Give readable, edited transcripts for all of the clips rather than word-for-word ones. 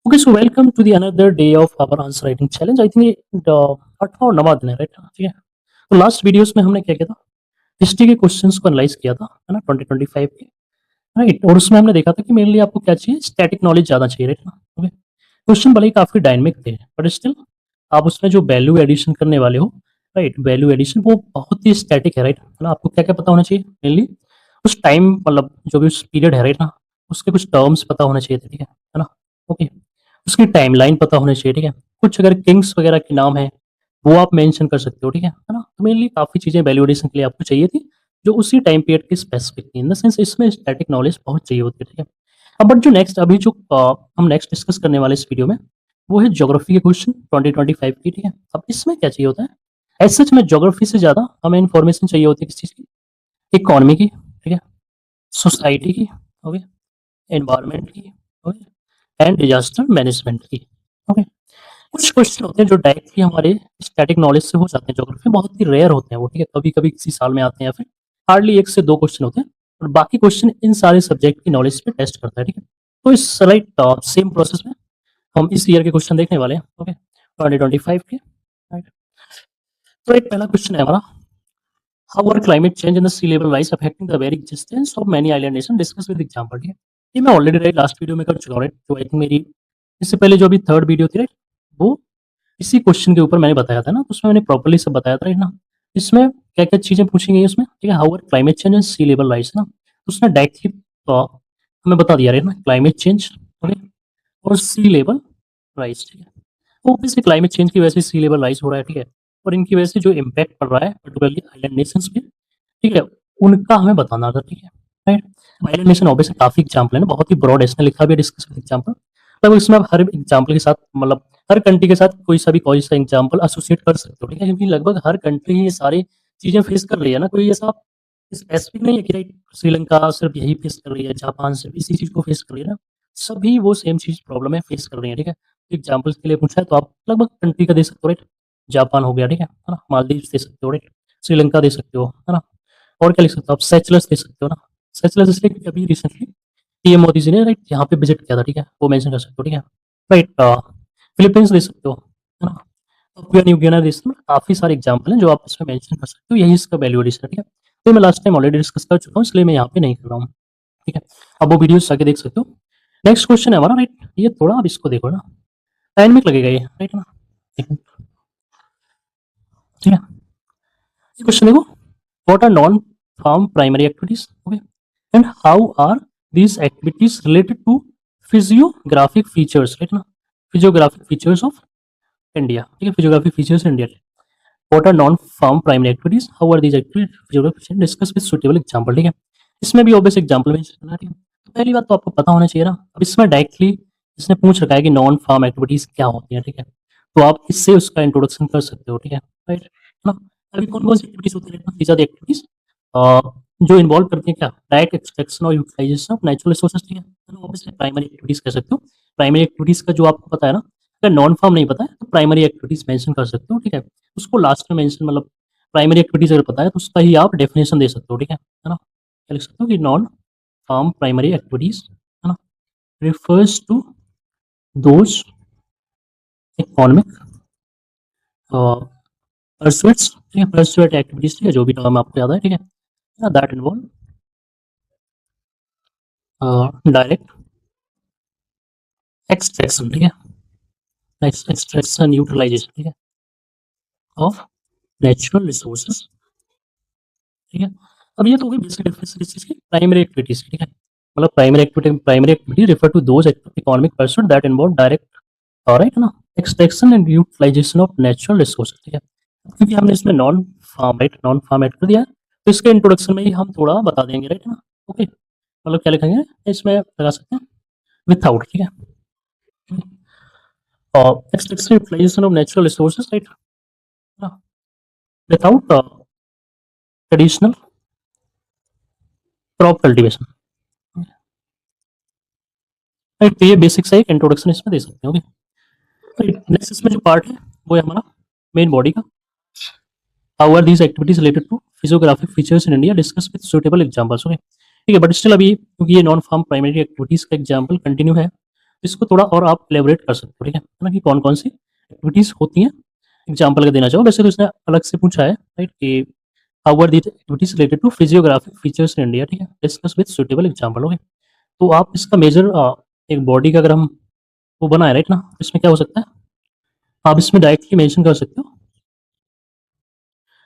Okay, so welcome to the another day of our answer writing challenge. I think ये 8वां और 9वां दिन है, राइट? ठीक है। तो लास्ट वीडियोस में हमने क्या किया था, हिस्ट्री के क्वेश्चंस को एनालाइज किया था, है ना, 2025 के, राइट? और उसमें हमने देखा था कि मेनली आपको क्या चाहिए, स्टैटिक नॉलेज ज़्यादा चाहिए, राइट ना? ओके, क्वेश्चन भले ही काफ़ी डायनामिक थे, बट स्टिल आप उसमें जो वैल्यू एडिशन करने वाले हो, राइट, वैल्यू एडिशन वो बहुत ही स्टैटिक है, राइट? है ना? आपको क्या-क्या पता होना चाहिए मेनली, उस टाइम मतलब जो भी उस पीरियड है, राइट ना, उसके कुछ टर्म्स पता होने चाहिए थे, ठीक है ना? ओके, उसकी टाइमलाइन पता होनी चाहिए, ठीक है? कुछ अगर किंग्स वगैरह के नाम हैं, वो आप मेंशन कर सकते हो, ठीक है ना? तो मेनली काफ़ी चीज़ें वैलिडेशन के लिए आपको चाहिए थी, जो उसी टाइम पीरियड की स्पेसिफिक थी। इन द सेंस इसमें स्टैटिक नॉलेज बहुत चाहिए होती है, ठीक है? अब बट जो नेक्स्ट अभी जो हम नेक्स्ट डिस्कस करने वाले इस वीडियो में, वो है ज्योग्राफी के क्वेश्चन 2025 की, ठीक है? अब इसमें क्या चाहिए होता है, एज़ सच में ज्योग्राफी से ज़्यादा हमें इन्फॉर्मेशन चाहिए होती है किस चीज़ की? इकोनॉमी की, ठीक है? सोसाइटी की, ओके? एनवायरनमेंट की, ओके? एंड डिजास्टर मैनेजमेंट की, ओके? कुछ क्वेश्चन होते हैं जो डायरेक्टली हमारे स्टैटिक नॉलेज से हो जाते हैं ज्योग्राफी में, बहुत ही रेयर होते हैं वो, ठीक है? कभी-कभी किसी साल में आते हैं या फिर हार्डली 1 से 2 क्वेश्चन होते हैं और बाकी क्वेश्चन इन सारे सब्जेक्ट की नॉलेज पे टेस्ट करता है, ठीक है? तो इस सेम प्रोसेस में हम इस ईयर के क्वेश्चन देखने वाले हैं, ओके? 2025 के, राइट? तो एक पहला क्वेश्चन है हमारा, how are climate change and the sea level rise affecting the very existence of many island nation, discuss with example, ठीक है? ये मैं ऑलरेडी राइट लास्ट वीडियो में कर चुका हूँ, राइट? जो आई थिंक मेरी इससे पहले जो अभी थर्ड वीडियो थी, राइट? वो इसी क्वेश्चन के ऊपर मैंने बताया था ना, तो उसमें मैंने प्रॉपर्ली सब बताया था, राइट ना? इसमें क्या-क्या चीज़ें पूछी गई हैं उसमें, ठीक है? How are climate change and sea level rise, ना? तो उसने डायरेक्टली हमें बता दिया, राइट ना? Climate change, okay? और सी लेवल राइज, ठीक है? तो ऑब्वियसली क्लाइमेट चेंज की वजह से सी लेवल राइज हो रहा है, ठीक है? और इनकी वजह से जो इम्पैक्ट पड़ रहा है पर्टिकुलरली आइलैंड नेशंस पे, ठीक है? उनका हमें बताना था, ठीक है? राइट? आइलैंड नेशन ऑब्वियसली काफ़ी एग्जाम्पल है ना, बहुत ही ब्रॉड है, इसने लिखा भी है डिस्कस विद एग्जाम्पल। मतलब इसमें आप हर एग्जाम्पल के साथ मतलब हर कंट्री के साथ कोई सा एग्जाम्पल एसोसिएट कर सकते हो, ठीक है? क्योंकि लगभग हर कंट्री ही ये सारी चीज़ें फेस कर रही है ना, कोई ऐसा स्पेसिफिक नहीं है कि राइट श्रीलंका सिर्फ यही फेस कर रही है, जापान सिर्फ इसी चीज़ को फेस कर रही है ना, सभी वो सेम चीज़ प्रॉब्लम है फेस कर रही है, ठीक है? एग्जाम्पल्स के लिए पूछा है तो आप लगभग कंट्री का दे सकते हो, राइट? जापान हो गया, ठीक है ना? मालदीव्स दे सकते हो, राइट? श्रीलंका दे सकते हो, है ना? और क्या लिख सकते हो आप? सेचेल्स दे सकते हो ना? सेचेल्स इसलिए क्योंकि अभी रिसेंटली पीएम मोदी जी ने राइट यहाँ पे विजिट किया था, ठीक है? वो मेंशन कर सकते हो, ठीक है? राइट, फिलीपींस दे सकते हो, है ना? पापुआ न्यू गिनी दे सकते हो, काफ़ी सारे एग्जाम्पल हैं जो आप इसमें मेंशन कर सकते हो, यही इसका वैल्यू एडिशन है, ठीक है? तो मैं लास्ट टाइम ऑलरेडी डिस्कस कर चुका हूँ, इसलिए मैं यहाँ पे नहीं कर रहा हूँ, ठीक है? अब वो वीडियोज़ जाके देख सकते हो। नेक्स्ट क्वेश्चन है हमारा, राइट? ये थोड़ा आप इसको देखो ना, डायनामिक लगेगा ये, राइट ना? एक मिनट, ठीक है? ये क्वेश्चन देखो, what are non farm primary activities, okay, and how are these activities related to physiographic features, right ना? फिजियोग्राफिक फीचर्स ऑफ इंडिया, ठीक है? Physiographic features India, what are non farm primary activities, how are these activities physiographic feature, discuss with suitable example, ठीक है? इसमें भी obvious example mention करना है, ठीक है? तो पहली बात तो आपको पता होना चाहिए ना, अब इसमें डायरेक्टली इसने पूछ रखा है कि नॉन फार्म एक्टिविटीज क्या होती हैं, ठीक है? तो आप इससे उसका इंट्रोडक्शन कर सकते हो, ठीक है? राइट, है ना? अभी कौन-कौन सी एक्टिविटीज होती है, दीज़ आर द एक्टिविटीज जो इन्वॉल्व करती हैं क्या? डायरेक्ट एक्सट्रैक्शन और यूटिलाइजेशन ऑफ नेचुरल रिसोर्सेज, ठीक है? तो ऑब्वियसली प्राइमरी एक्टिविटीज कह सकते हो। प्राइमरी एक्टिविटीज का जो आपको पता है ना, अगर नॉन फार्म नहीं पता है तो प्राइमरी एक्टिविटीज मेंशन कर सकते हो, ठीक है? उसको लास्ट में मेंशन मतलब प्राइमरी एक्टिविटीज अगर पता है तो उसका ही आप डेफिनेशन दे सकते हो, ठीक है? है ना? क्या लिख सकते हो कि नॉन फार्म प्राइमरी एक्टिविटीज, है ना, refers to those economic pursuits, ठीक है? pursuit एक्टिविटीज, ठीक है? जो भी टर्म आपको याद है, ठीक है? दैट इन्वॉल्व डायरेक्ट एक्सट्रैक्शन, ठीक है? एक्सट्रैक्शन यूटिलाइजेशन, ठीक है? ऑफ नेचुरल रिसोर्सेज, ठीक है? अब ये तो हो गई बेसिक डेफिनेशन इस चीज़ की, प्राइमरी एक्टिविटीज, ठीक है? मतलब primary activity refer to those economic person that involve direct, right है ना, extraction and utilization of natural resources, ठीक है? क्योंकि हमने इसमें non farm, right, non farm add कर दिया है, तो इसके इंट्रोडक्शन में ही हम थोड़ा बता देंगे, राइट है ना? ओके, मतलब क्या लिखेंगे इसमें लगा सकते हैं विथआउट, ठीक है? और extraction utilization of natural resources, right, without traditional crop cultivation, right? तो ये बेसिक सा एक इंट्रोडक्शन इसमें दे सकते हैं, ओके? नेक्स्ट इसमें जो पार्ट है वो है हमारा मेन बॉडी का, how are these activities related to physiographic features in India, discuss with suitable examples, okay? ठीक है, बट स्टिल अभी क्योंकि ये नॉन फार्म प्राइमरी एक्टिविटीज का एग्जांपल कंटिन्यू है, इसको थोड़ा और आप एलेबोरेट कर सकते हो, ठीक है ना, कि कौन-कौन सी एक्टिविटीज़ होती हैं। एग्ज़ाम्पल अगर देना चाहो, वैसे तो इसने अलग से पूछा है, राइट, कि how are these activities related to physiographic features in India, ठीक है? Discuss with suitable example, okay. तो आप इसका मेजर एक बॉडी का अगर हम वो बनाएँ, राइट ना, तो इसमें क्या हो सकता है? आप इसमें डायरेक्टली मेंशन कर सकते हो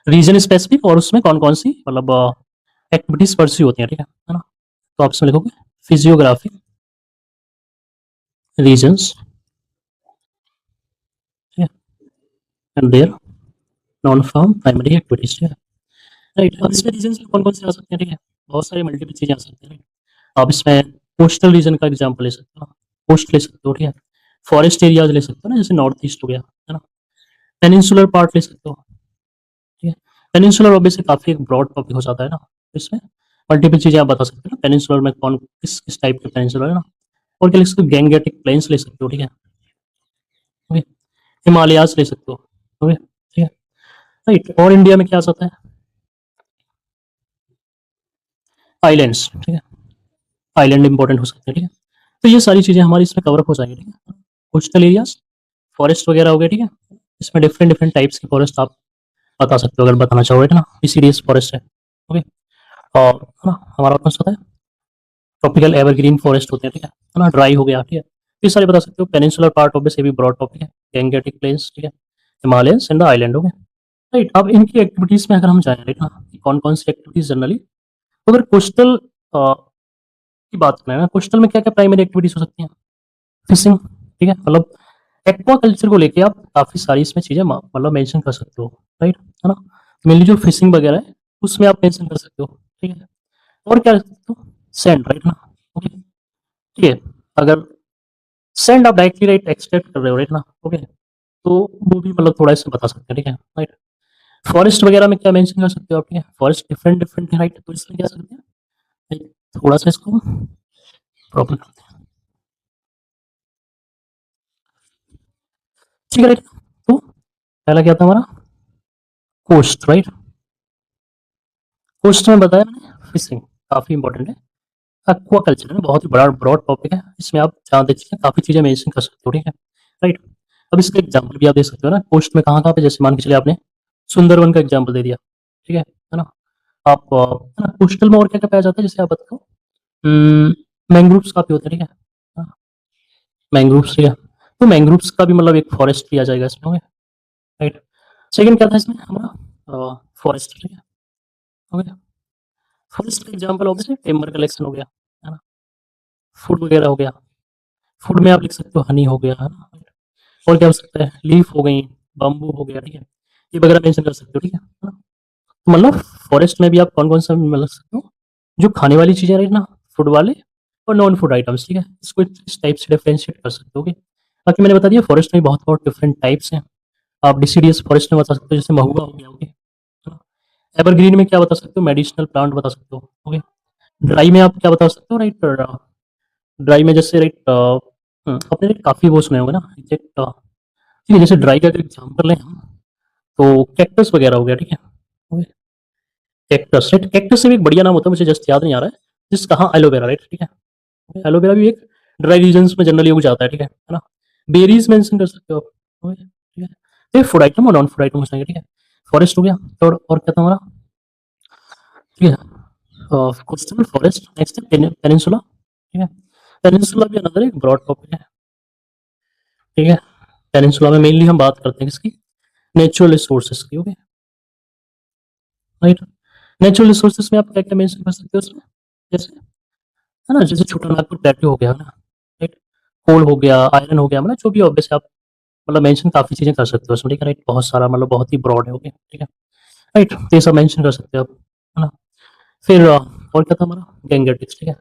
रीजन स्पेसिफिक और उसमें कौन-कौन सी मतलब एक्टिविटीज़ परस्यू होती हैं, ठीक है ना? तो आप इसमें लिखोगे फिजियोग्राफिक रीजन्स, ठीक है? And their non farm primary activities, ठीक है? राइट, अब इसमें रीजन्स में कौन-कौन से आ सकते हैं, ठीक है? बहुत सारे मल्टीपल चीज़ें आ सकती हैं, राइट? आप इसमें कोस्टल रीजन का एग्ज़ाम्पल ले सकते हो, कोस्ट ले सकते हो, ठीक है? फॉरेस्ट एरियाज़ ले सकते हो ना, जैसे नॉर्थ ईस्ट हो गया, है ना? पेनिनसुलर पार्ट ले सकते हो, ठीक है? पेनिनसुलर ऑब्वियसली काफ़ी एक ब्रॉड टॉपिक हो जाता है ना, इसमें मल्टीपल चीज़ें आप बता सकते हो ना, पेनिनसुलर में कौन किस टाइप के पेनिनसुलर है ना? और क्या लिख सकते हो, गैंगेटिक प्लेन्स ले सकते हो, ठीक है? ओके, हिमालयाज़ ले सकते हो, ओके, ठीक है? राइट, और इंडिया में क्या आ जाता है? आइलैंड्स, ठीक है? आइलैंड इंपॉर्टेंट हो सकते हैं, ठीक है? तो ये सारी चीज़ें हमारी इसमें कवर अप हो जाएँगी, ठीक है? कोस्टल एरियाज़, फॉरेस्ट वगैरह हो गए, ठीक है? इसमें डिफरेंट डिफरेंट टाइप्स की फॉरेस्ट आप बता सकते हो अगर बताना चाहो, है ना? डिसीडियस फॉरेस्ट है, ओके? और है ना, हमारा कौन-सा था? ट्रॉपिकल एवरग्रीन फॉरेस्ट होते हैं, ठीक है ना? ड्राई हो गया, ठीक है? ये सारे बता सकते हो। पेनिनसुलर पार्ट ऑब्वियसली भी ब्रॉड टॉपिक है, गैंगेटिक प्लेन्स, ठीक है? Himalayans and the island, okay? Right, अब इनकी एक्टिविटीज़ में अगर हम जाएँ, राइट ना, कि कौन-कौन सी एक्टिविटीज़ जनरली तो अगर कोस्टल की बात करें ना, कोस्टल में क्या-क्या प्राइमरी एक्टिविटीज़ हो सकती हैं? फिशिंग, ठीक है? मतलब एक्वाकल्चर को लेके आप काफ़ी सारी इसमें चीज़ें मतलब मेंशन कर सकते हो, राइट? है ना? मेनली जो फिशिंग वगैरह है, उसमें आप मेंशन कर सकते हो, ठीक है? और क्या रख सकते हो? सैंड, राइट ना? ओके, ठीक है? अगर सैंड आप डायरेक्टली राइट एक्सट्रैक्ट कर रहे हो, राइट ना? ओके, तो वो भी मतलब थोड़ा इसमें बता सकते हैं, ठीक है? राइट? फॉरेस्ट वगैरह में क्या मेंशन कर सकते हो आप, ठीक है? फॉरेस्ट डिफरेंट डिफरेंट है, राइट? तो इसमें क्या सकते हैं? राइट, थोड़ा-सा इसको प्रॉपर करते हैं, ठीक है, राइट? तो पहला क्या था हमारा? Coast, right? कोस्ट में बताया मैंने फिशिंग काफ़ी इंपॉर्टेंट है। एक्वाकल्चर है ना, बहुत ही बड़ा ब्रॉड टॉपिक है। इसमें आप जहाँ देखिए काफ़ी चीज़ें मेंशन कर सकते हो, ठीक है? राइट? अब इसका एग्ज़ाम्पल भी आप दे सकते हो ना, कोस्ट में कहाँ-कहाँ पे जैसे मान के चलिए आपने सुंदरवन का एग्ज़ाम्पल दे दिया, ठीक है ना? आप है ना, कोस्टल में और क्या-क्या पाया जाता है जैसे आप बताओ? मैंग्रोव्स काफ़ी होते हैं, ठीक है? हाँ, मैंग्रोव्स, ठीक है? तो मैंग्रोव्स का भी मतलब एक फॉरेस्ट लिया जाएगा इसमें, ओके? राइट? सेकंड क्या था इसमें हमारा? फॉरेस्ट, ठीक है? ओके? फॉरेस्ट का एग्ज़ाम्पल ऑब्वियसली टिम्बर कलेक्शन हो गया, है ना? फूड वगैरह हो गया। फूड में आप लिख सकते हो हनी हो गया, है ना? और क्या हो सकता है? लीफ हो गई, बम्बू हो गया, ठीक है? ये वगैरह मेंशन कर सकते हो, ठीक है? ना? तो मतलब फॉरेस्ट में भी आप कौन-कौन सा मिला सकते हो? जो खाने वाली चीज़ें रही ना, फूड वाले और नॉन फूड आइटम्स, ठीक है? इसको इस टाइप से डिफरेंशिएट कर सकते हो, ओके? बाकी मैंने बता दिया फॉरेस्ट में बहुत-बहुत डिफरेंट टाइप्स हैं। आप डिसीडियस फॉरेस्ट में बता सकते हो जैसे महुआ हो गया, ओके? है ना? एवरग्रीन में क्या बता सकते हो? मेडिसिनल प्लांट बता सकते हो, ओके? ड्राई में आप क्या बता सकते हो? राइट, ड्राई में जैसे राइट आपने काफ़ी वो सुने होंगे ना, एग्जैक्ट ठीक है, जैसे ड्राई का अगर एग्ज़ाम्पल लें हम, तो कैक्टस वगैरह हो गया, ठीक है? Okay, cactus, right? कैक्टस से भी एक बढ़िया नाम होता है, मुझे जस्ट याद नहीं आ रहा है। जिसका हाँ, एलोवेरा, राइट? ठीक है? एलोवेरा भी एक ड्राई रीजन्स में जनरली उग जाता है, ठीक है ना? बेरीज़ मेंशन कर सकते हो आप, ओके, ठीक है? तो ये फूड आइटम और नॉन फूड आइटम हो जाएँगे, ठीक है? फॉरेस्ट हो गया, और क्या था हमारा? ठीक है? कोस्टल फॉरेस्ट, नेक्स्ट है पेनिनसुला, ठीक है? पेनिनसुला भी अनदर एक ब्रॉड टॉपिक है, ठीक है? पेनिनसुला में मेनली हम बात करते हैं किसकी? नेचुरल रिसोर्सेज़ की, ओके, राइट? नेचुरल रिसोर्सेज़ में आप क्या-क्या मेंशन कर सकते हो उसमें? जैसे, है ना? जैसे छोटा नागपुर प्लेट्यू हो गया, है ना? राइट? कोल हो गया, आयरन हो गया, मतलब जो भी ऑब्वियस आप मतलब मेंशन काफ़ी चीज़ें कर सकते हो उसमें, ठीक है? राइट? बहुत सारा मतलब बहुत ही ब्रॉड है, ओके, ठीक है? राइट? तो ये सब मेंशन कर सकते हो आप, है ना? फिर और क्या था हमारा? गैंगेटिक्स, ठीक है?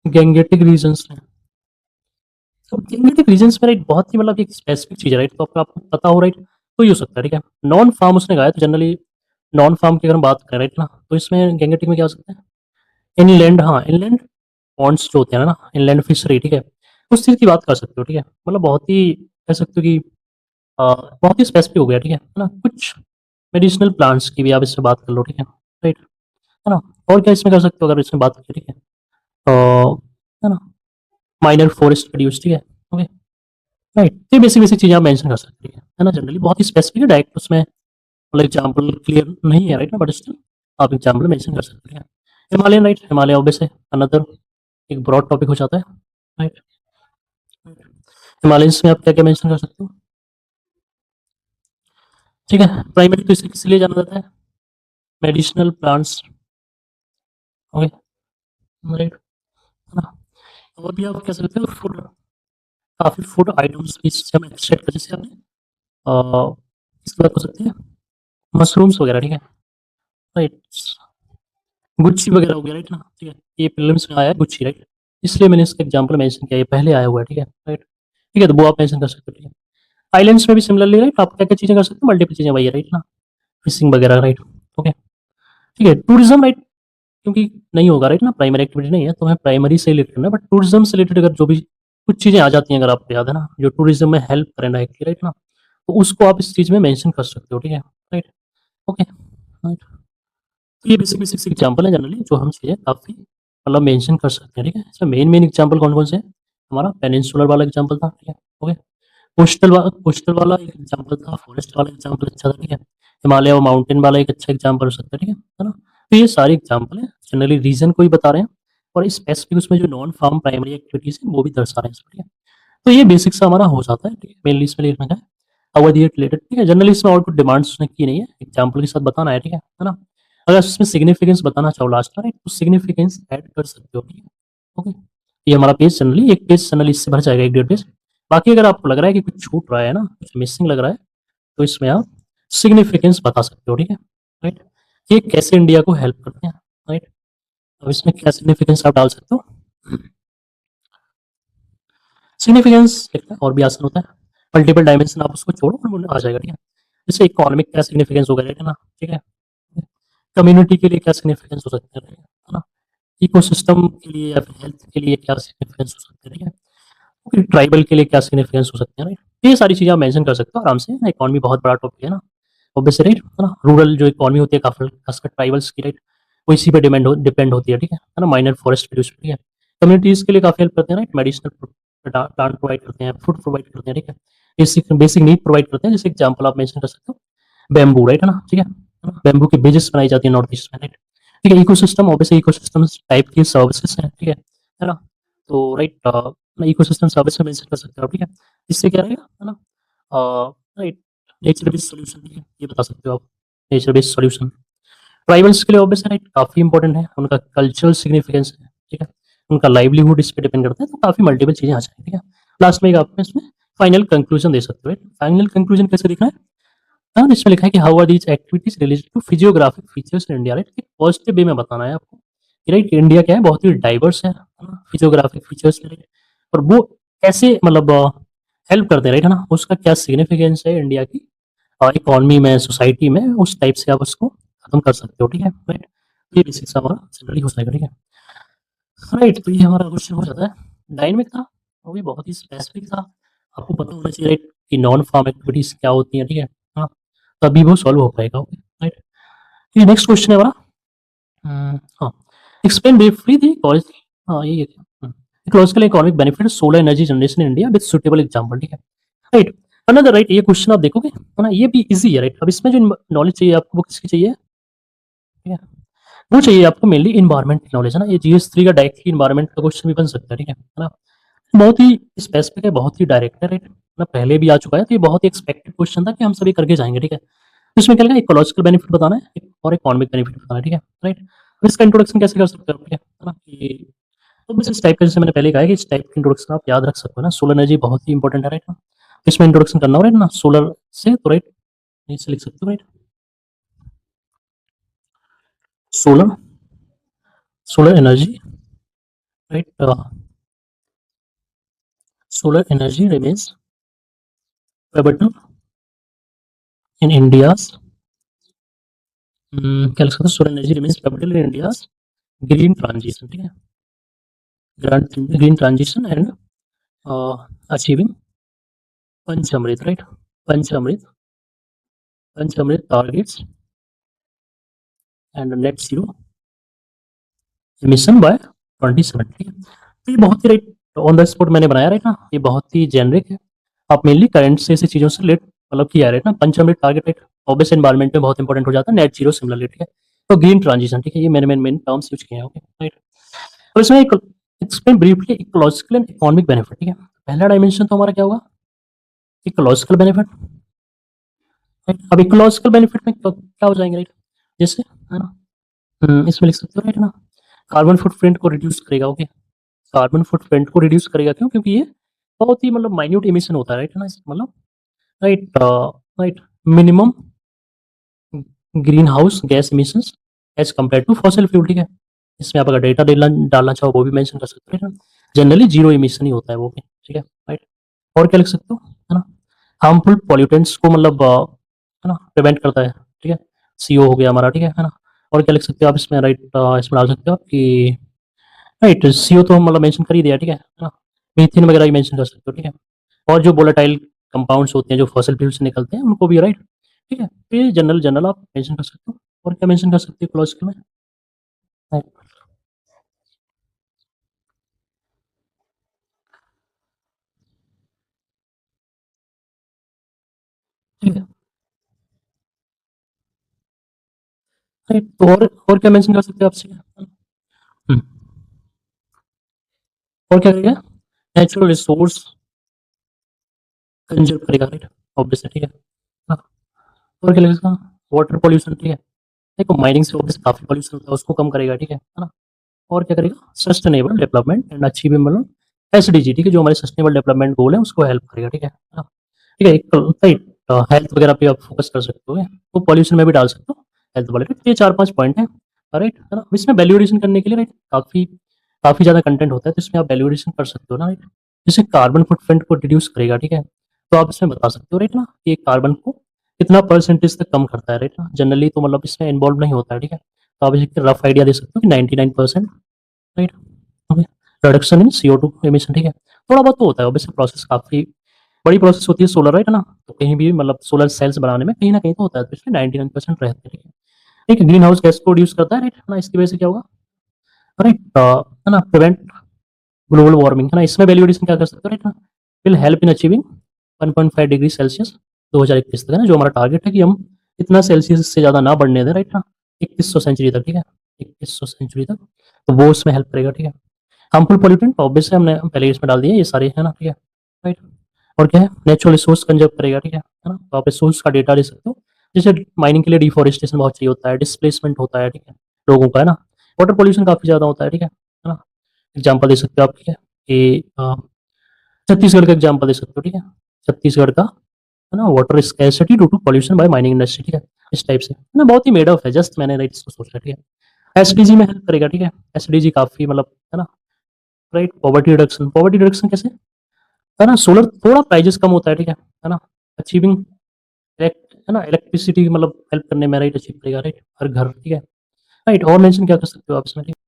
गैंगेटिक रीजन्स हैं। तो गैंगेटिक रीजन्स में राइट बहुत ही मतलब एक स्पेसिफिक चीज़ है, राइट? तो अगर आपको पता हो, राइट, तो ये हो सकता है, ठीक है? नॉन फार्म उसने कहा है, तो जनरली नॉन फार्म की अगर हम बात करें, राइट ना, तो इसमें गैंगेटिक में क्या हो सकता है? इनलैंड, हाँ, इनलैंड पॉन्ड्स जो होते हैं ना, इनलैंड फिशरी, ठीक है? उस चीज़ की बात कर सकते हो, ठीक है? मतलब बहुत ही कह सकते हो कि बहुत ही स्पेसिफिक हो गया, ठीक है? ना? कुछ मेडिसिनल प्लांट्स की भी आप इससे बात कर लो, ठीक है? राइट, है ना? और क्या इसमें कर सकते हो अगर इसमें बात करें, ठीक है? है ना? माइनर फॉरेस्ट प्रोड्यूस, ठीक है, ओके, राइट। ये बेसिक बेसिक चीजें आप मेंशन कर सकते हैं, है ना, जनरली बहुत ही स्पेसिफिक है, डायरेक्ट उसमें मतलब एग्जाम्पल क्लियर नहीं है, राइट ना, बट स्टिल आप एग्जाम्पल मेंशन कर सकते हैं। हिमालयन, राइट, हिमालय ऑब्वियस है, अनदर एक ब्रॉड टॉपिक हो जाता है, राइट। हिमालयंस में आप क्या क्या मेंशन कर सकते हो, ठीक है। प्राइमरी तो इसे किस लिए जाना जाता है, मेडिसिनल प्लांट्स, ओके, राइट, है ना। और भी आप कह सकते हो फूड, काफी फूड आइटम्स भी इससे हम एक्सट्रैक्ट कर, जैसे आपने इसकी बात कर सकते हैं, मशरूम्स वगैरह, ठीक है, राइट, गुच्ची वगैरह हो गया, राइट ना, ठीक है, ये फिल्म्स में आया है गुच्ची, राइट, इसलिए मैंने इसका एग्जांपल मेंशन किया, ये पहले आया हुआ है, ठीक है, राइट, ठीक है, तो वो आप मेंशन कर सकते हो, ठीक है। आइलैंड्स में भी सिमिलरली, राइट, आप क्या क्या चीजें कर सकते हो, मल्टीपल चीजें वही है, राइट ना, फिशिंग वगैरह, राइट, ओके, ठीक है। टूरिज्म, राइट, क्योंकि नहीं होगा, राइट ना, प्राइमरी एक्टिविटी नहीं है तो हमें प्राइमरी से रिलेटेड करना है, बट टूरिज्म से रिलेटेड अगर जो भी कुछ चीजें आ जाती हैं, अगर आपको याद है ना, जो टूरिज्म में हेल्प करें डायरेक्टली, राइट ना, तो उसको आप इस चीज में मेंशन कर सकते हो, ठीक है, राइट, ओके, राइट। तो ये बेसिक बेसिक एग्जांपल है जनरली जो हम चीजें काफी मतलब मेंशन कर सकते हैं, ठीक है। इसमें मेन मेन एग्जांपल कौन कौन से हैं, हमारा पेनिनसुलर वाला एग्जांपल था, ठीक है, ओके, कोस्टल वाला एक एग्जांपल था, फॉरेस्ट वाला एग्जांपल अच्छा था, ठीक है, हिमालय और माउंटेन वाला एक अच्छा एग्जांपल हो सकता है, ठीक है ना। तो ये सारे एग्जांपल हैं, जनरली रीजन को ही बता रहे हैं, और स्पेसिफिक उसमें जो नॉन फार्म प्राइमरी एक्टिविटीज है वो भी दर्शा रहे हैं, ठीक है। तो ये बेसिक सा हमारा हो जाता है, ठीक है, मेनली इसमें लिखना है अवधि रिलेटेड, ठीक है, जनरली इसमें और कुछ डिमांड्स उसने की नहीं है, एग्जाम्पल के साथ बताना है, ठीक है ना। अगर इसमें सिग्निफिकेंस बताना चाहो लास्ट में, तो सिग्निफिकेंस ऐड कर सकते हो, ठीक है, ओके। ये हमारा पेज जनरली एक पेज जनरली इससे भर जाएगा, एक डेढ़ पेज। बाकी अगर आपको लग रहा है कि कुछ छूट रहा है ना, कुछ मिसिंग लग रहा है, तो इसमें आप सिग्निफिकेंस बता सकते हो, ठीक है, राइट। ये कैसे इंडिया को हेल्प करते हैं, राइट, अब इसमें क्या सिग्निफिकेंस आप डाल सकते हो, सिग्निफिकेंस लिखना और भी आसान होता है, मल्टीपल डायमेंशन आप उसको छोड़ो और वो आ जाएगा, ठीक है। जैसे इकोनॉमिक क्या सिग्निफिकेंस होगा, राइट है ना, ठीक है, कम्युनिटी के लिए क्या सिग्निफिकेंस हो सकते हैं, right? है ना, इकोसिस्टम के लिए या फिर हेल्थ के लिए क्या सिग्निफिकेंस हो सकते हैं, ठीक है, फिर ट्राइबल के लिए क्या सिग्निफिकेंस हो सकते हैं, राइट। ये सारी चीजें आप मेंशन कर सकते हो आराम से, इकोनॉमी बहुत बड़ा टॉपिक है ना, ऑब्वियसली, राइट, है ना, रूरल जो इकोनॉमी होती है काफी खासकर ट्राइबल्स की, राइट, वो इसी पे डिपेंड होती है, ठीक है ना, माइनर फॉरेस्ट प्रोड्यूस, ठीक है, कम्युनिटीज के लिए काफी हेल्प करते हैं, राइट, मेडिसिनल प्लांट प्रोवाइड करते हैं, फूड प्रोवाइड करते हैं, ठीक है, बेसिक बेसिक नीड प्रोवाइड करते हैं, जैसे एग्जाम्पल आप मेंशन कर सकते हो बैम्बू, राइट है ना, ठीक है, बैम्बू की ब्रिजेस बनाई जाती है नॉर्थ ईस्ट में, राइट, ठीक है, इकोसिस्टम ऑब्वियसली इकोसिस्टम टाइप की सर्विसेज हैं, ठीक है ना, तो राइट इकोसिस्टम सर्विस में मेंशन कर सकते हो, ठीक है, इससे क्या रहेगा, है ना, राइट, नेचर बेस्ड सॉल्यूशन, ठीक है, ये बता सकते हो आप, नेचर बेस्ड सॉल्यूशन। ट्राइबल्स के लिए ऑब्वियसली राइट काफी इंपॉर्टेंट है, उनका कल्चरल सिग्निफिकेंस है, ठीक है, उनका लाइवलीहुड इस पे डिपेंड करता है, तो काफी मल्टीपल चीजें आ जाएंगी, ठीक है। लास्ट में एक आपको इसमें फाइनल कंक्लूजन दे सकते हो, राइट, फाइनल कंक्लूजन कैसे देखना है, हाँ, इसमें लिखा है कि how are these activities related to physiographic features in India, right, positive way में बताना है आपको, राइट, इंडिया क्या है, बहुत ही डाइवर्स है ना, फिजियोग्राफिक फीचर्स के लिए, और वो कैसे मतलब हेल्प करते हैं, राइट है ना, उसका क्या सिग्निफिकेंस है इंडिया की इकोनॉमी में, सोसाइटी में, उस टाइप से आप उसको खत्म कर सकते हो, ठीक है, राइट। ये बेसिक सा हमारा जनरली हो जाएगा, ठीक है, राइट। तो ये हमारा क्वेश्चन हो जाता है, डायनेमिक था, वो भी बहुत ही स्पेसिफिक था, आपको पता होना चाहिए, राइट, कि नॉन फार्म एक्टिविटीज क्या होती हैं, ठीक है, हाँ, तभी वो सॉल्व हो पाएगा, ओके, राइट। ये नेक्स्ट क्वेश्चन है हमारा, हाँ, एक्सप्लेन ब्रीफली द कॉलेज, हाँ यही है क्या, ecological economic benefit solar energy generation in India with suitable example, ठीक है, राइट, अनदर, राइट, ये क्वेश्चन आप देखोगे, है ना, ये भी इजी है, राइट। अब इसमें जो नॉलेज चाहिए आपको वो किसकी चाहिए, ठीक है, वो चाहिए आपको मेनली इन्वायरमेंट नॉलेज, है ना, ये जीएस 3 का डायरेक्टली इन्वायरमेंट का क्वेश्चन भी बन सकता है, ठीक है ना, बहुत ही स्पेसिफिक है, बहुत ही डायरेक्ट है, राइट ना, पहले भी आ चुका है, तो ये बहुत ही एक्सपेक्टेड क्वेश्चन था कि हम सभी करके जाएंगे, ठीक है। तो इसमें क्या लिखा है, इकोलॉजिकल बेनिफिट बताना है और इकोनॉमिक बेनिफिट बताना है, ठीक है, राइट। अब इसका इंट्रोडक्शन कैसे कर सकते हो, ठीक है ना, कि तो बस इस टाइप का, जैसे मैंने पहले कहा है कि इस टाइप की इंट्रोडक्शन आप याद रख सकते हो ना, सोलर एनर्जी बहुत ही इंपॉर्टेंट है, राइट ना, तो इसमें इंट्रोडक्शन करना हो, राइट ना, सोलर से, तो राइट इससे लिख सकते हो, right, solar, solar energy, right, solar energy remains pivotal in India's क्या लिख सकते हैं, solar energy remains pivotal in India's green transition, ठीक है, green transition and achieving Panchamrit, right, Panchamrit, Panchamrit targets and net zero emission by 2070, ठीक है। तो ये बहुत ही राइट तो ऑन द स्पॉट मैंने बनाया राइट ना, ये बहुत ही जेनरिक है। आप मेनली करंट से ऐसी चीज़ों से रिलेट मतलब किया है राइट ना, पंचम टारगेट राइट, ऑब्वियस एनवायरनमेंट में बहुत इंपॉर्टेंट हो जाता है, नेट जीरो सिमिलरली ठीक है। तो ग्रीन ट्रांजिशन ठीक है, ये मैंने मेन टर्म्स यूज़ किए हैं ओके राइट। तो इसमें एक explain briefly ecological and economic benefit ठीक है। पहला डायमेंशन तो हमारा क्या होगा, इकोलॉजिकल बेनिफिट राइट। अब इकोलॉजिकल बेनिफिट में क्या हो जाएंगे राइट, जैसे है ना, इसमें लिख सकते हो राइट ना, कार्बन फुटप्रिंट को रिड्यूस करेगा ओके, कार्बन फुटप्रिंट को रिड्यूस करेगा क्यों, क्योंकि ये बहुत ही मतलब माइन्यूट इमिशन होता है राइट ना, मतलब right right minimum greenhouse gas emissions as compared to fossil fuel ठीक है। इसमें आप अगर डेटा डालना चाहो वो भी मेंशन कर सकते हो, जनरली जीरो इमिशन ही होता है वो भी ठीक है राइट। और क्या लिख सकते हो है ना, हार्मफुल पॉल्यूटेंट्स को मतलब है ना प्रिवेंट करता है ठीक है, सीओ हो गया हमारा ठीक है ना। और क्या लिख सकते हो आप इसमें राइट, इसमें डाल सकते हो आप कि राइट सीओ तो हम मतलब मेंशन कर ही दिया ठीक है ना, मीथेन वगैरह भी मेंशन कर सकते हो ठीक है। और जो वोलेटाइल कंपाउंड्स होते हैं जो फॉसिल फ्यूल से निकलते हैं उनको भी राइट ठीक है। तो ये जनरल जनरल आप मेंशन कर सकते हो। और क्या मेंशन कर सकते हो क्लॉजिकल में right, ठीक है राइट। तो और क्या मेंशन कर सकते हो आपसे, और क्या करेगा, नेचुरल रिसोर्स कंजर्व करेगा राइट, ऑब्वियसली ठीक है हाँ। और क्या लगेगा, वाटर पॉल्यूशन ठीक है, देखो माइनिंग से ऑब्वियसली काफी पॉल्यूशन होता है उसको कम करेगा ठीक है ना। और क्या करेगा, sustainable development and achievable SDG ठीक है, जो हमारे सस्टेनेबल डेवलपमेंट गोल है उसको हेल्प करेगा ठीक है ना। ठीक है, एक राइट हेल्थ वगैरह पे आप फोकस कर सकते हो, तो पॉल्यूशन में भी डाल सकते हो हेल्थ वाले, तो ये 4-5 पॉइंट है राइट है ना। इसमें वैल्यू एडिशन करने के लिए राइट काफ़ी काफ़ी ज़्यादा कंटेंट होता है, तो इसमें आप वैल्यू एडिशन कर सकते हो ना राइट। जैसे कार्बन फुटप्रिंट को रिड्यूस करेगा ठीक है, तो आप इसमें बता सकते हो राइट ना कि कार्बन को कितना परसेंटेज तक कम करता है राइट ना, जनरली तो मतलब इसमें इन्वॉल्व नहीं होता है ठीक है। तो आप इसे रफ आइडिया दे सकते हो कि 99% right okay, reduction in CO2 emission ठीक है। थोड़ा बहुत तो होता है ऑब्वियसली, प्रोसेस काफ़ी बड़ी प्रोसेस होती है सोलर राइट है ना, तो कहीं भी मतलब सोलर सेल्स बनाने में कहीं ना कहीं तो होता है, तो इसलिए 99% रहते हैं ठीक है। ठीक है, ग्रीन हाउस गैस को रिड्यूस करता है राइट है ना, इसकी वजह से क्या होगा राइट है ना, प्रिवेंट ग्लोबल वार्मिंग है ना। इसमें वैल्यू एडिशन क्या कर सकते हो राइट ना, will help in achieving 1.5 degree Celsius 2021 तक है ना, जो हमारा टारगेट है कि हम इतना सेल्सियस से ज़्यादा ना बढ़ने दें राइट ना, 2100 सेंचुरी तक ठीक है, 2100 सेंचुरी तक, तो वो उसमें हेल्प करेगा ठीक है। हार्मफुल पॉल्यूटेंट ऑब्वियसली हमने पहले इसमें डाल दिया ये सारे है ना ठीक है राइट। और क्या है, नेचुरल रिसोर्स कंजर्व करेगा ठीक है ना, तो आप रिसोर्स का डेटा दे सकते हो, जैसे माइनिंग के लिए डिफॉरेस्टेशन बहुत चाहिए होता है, डिस्प्लेसमेंट होता है ठीक है लोगों का है ना, वाटर पोल्यूशन काफ़ी ज़्यादा होता है ठीक है ना। एग्जाम्पल दे सकते हो आप ठीक है कि छत्तीसगढ़ का एग्जाम्पल दे सकते हो ठीक है, छत्तीसगढ़ का है ना water scarcity due to pollution by mining industry ठीक है, इस टाइप से है ना, बहुत ही मेड ऑफ है, जस्ट मैंने राइट इसको सोचा ठीक है। एसडीजी में हेल्प करेगा ठीक है, एसडीजी काफ़ी मतलब है ना right, poverty reduction, poverty reduction कैसे है ना, सोलर थोड़ा प्राइजेस कम होता है ठीक है ना, अचीविंग है ना इलेक्ट्रिसिटी मतलब हेल्प करने में राइट, अचीव करेगा राइट हर घर ठीक है राइट। और मेंशन क्या कर सकते हो आप इसमें ठीक है?